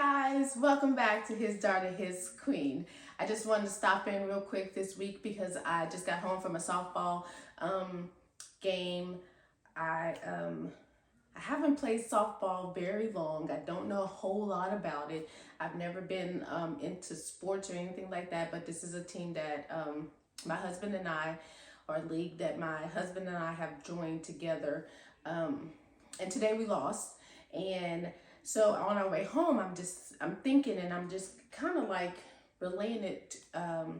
guys, welcome back to His Daughter, His Queen. I just wanted to stop in real quick this week because I just got home from a softball game. I haven't played softball very long. I don't know a whole lot about it. I've never been into sports or anything like that, but this is a team that my husband and I, or a league that my husband and I have joined together. And today we lost. And so on our way home, I'm thinking, and I'm just kind of like relaying it to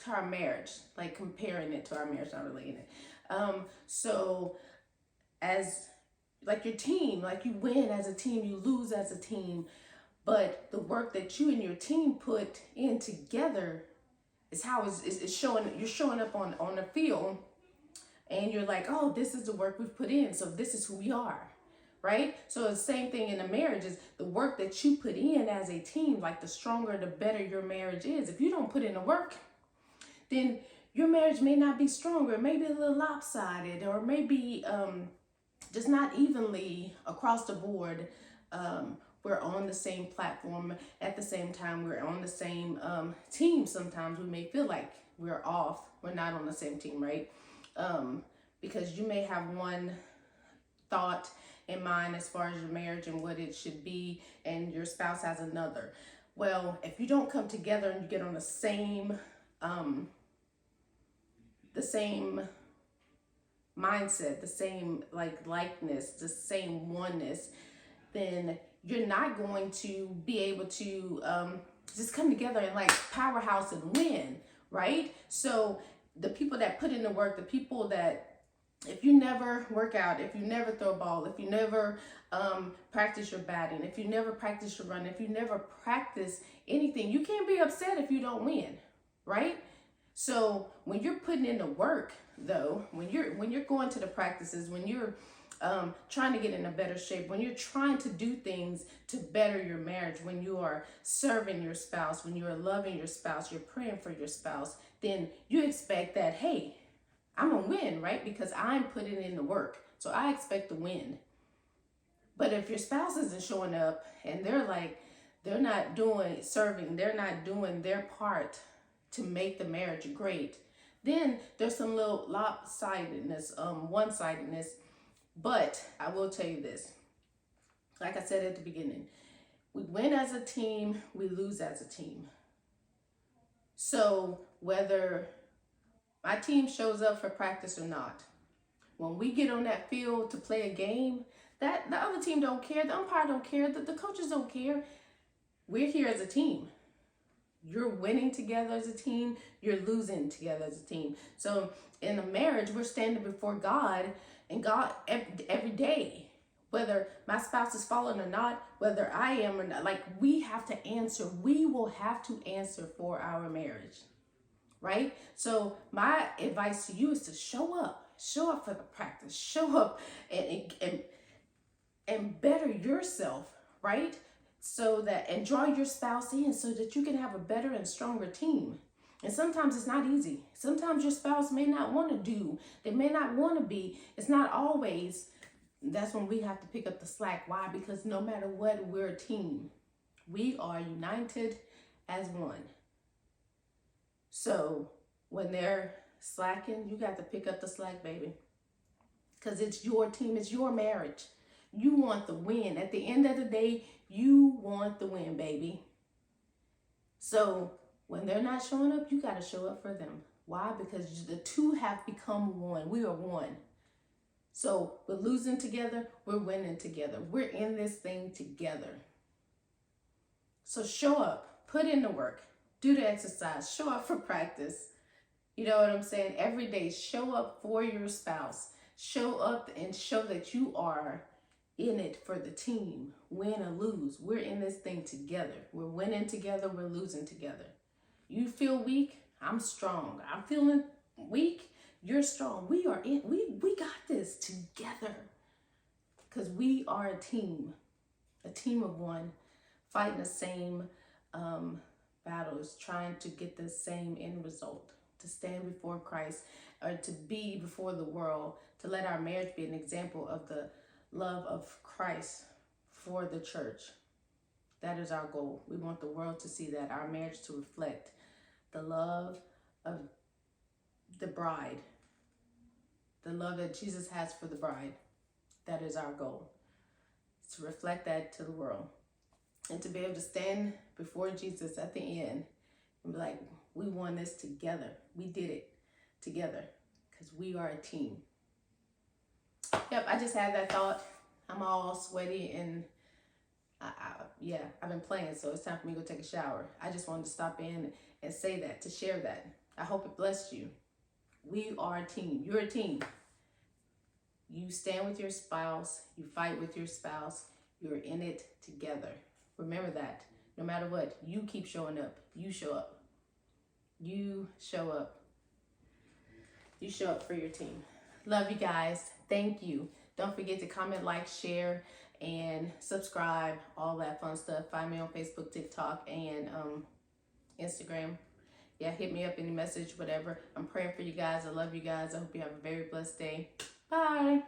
our marriage, like comparing it to our marriage, not relating it. So as like your team, like you win as a team, you lose as a team, but the work that you and your team put in together is how it's showing. You're showing up on the field, and you're like, oh, this is the work we've put in, so this is who we are, right? So the same thing in a marriage is the work that you put in as a team. Like the stronger, the better your marriage is. If you don't put in the work, then your marriage may not be stronger. It may be a little lopsided, or maybe just not evenly across the board. We're on the same platform at the same time. We're on the same team. Sometimes we may feel like we're off. We're not on the same team, right? Because you may have one thought in mind as far as your marriage and what it should be, and your spouse has another. Well, if you don't come together and you get on the same mindset, the same likeness, the same oneness, then you're not going to be able to just come together and like powerhouse and win, right? So the people that put in the work, the people that, if you never work out, if you never throw a ball, if you never practice your batting, if you never practice your run, if you never practice anything, you can't be upset if you don't win, right? So when you're putting in the work, though, when you're going to the practices, when you're trying to get in a better shape, when you're trying to do things to better your marriage, when you are serving your spouse, when you are loving your spouse, you're praying for your spouse, then you expect that, hey, I'm gonna win, right? Because I'm putting in the work. So I expect to win. But if your spouse isn't showing up and they're not serving, they're not doing their part to make the marriage great, then there's some little lopsidedness, one-sidedness. But I will tell you this, like I said at the beginning, we win as a team, we lose as a team. So whether my team shows up for practice or not, when we get on that field to play a game, that the other team don't care, the umpire don't care, the coaches don't care. We're here as a team. You're winning together as a team, you're losing together as a team. So in a marriage, we're standing before God, and God every day, whether my spouse is following or not, whether I am or not, like we have to answer. We will have to answer for our marriage, right? So my advice to you is to show up for the practice, show up and better yourself, right? So that, and draw your spouse in so that you can have a better and stronger team. And sometimes it's not easy. Sometimes your spouse may not want to do, they may not want to be. It's not always. That's when we have to pick up the slack. Why? Because no matter what, we're a team. We are united as one. So when they're slacking, you got to pick up the slack, baby. Because it's your team, it's your marriage. You want the win. At the end of the day, you want the win, baby. So when they're not showing up, you got to show up for them. Why? Because the two have become one. We are one. So we're losing together, we're winning together. We're in this thing together. So show up, put in the work, do the exercise, show up for practice. You know what I'm saying? Every day, show up for your spouse. Show up and show that you are in it for the team, win or lose. We're in this thing together. We're winning together, we're losing together. You feel weak, I'm strong. I'm feeling weak, you're strong. We got this together. Because we are a team of one, fighting the same battles, trying to get the same end result, to stand before Christ, or to be before the world, to let our marriage be an example of the love of Christ for the church. That is our goal. We want the world to see that, our marriage to reflect the love of the bride, the love that Jesus has for the bride. That is our goal, to reflect that to the world. And to be able to stand before Jesus at the end and be like, we won this together. We did it together because we are a team. Yep, I just had that thought. I'm all sweaty and yeah, I've been playing, so it's time for me to go take a shower. I just wanted to stop in and say that, to share that. I hope it blessed you. We are a team. You're a team. You stand with your spouse. You fight with your spouse. You're in it together. Remember that. No matter what, you keep showing up. You show up. You show up. You show up for your team. Love you guys. Thank you. Don't forget to comment, like, share, and subscribe. All that fun stuff. Find me on Facebook, TikTok, and Instagram. Yeah, hit me up, any message, whatever. I'm praying for you guys. I love you guys. I hope you have a very blessed day. Bye.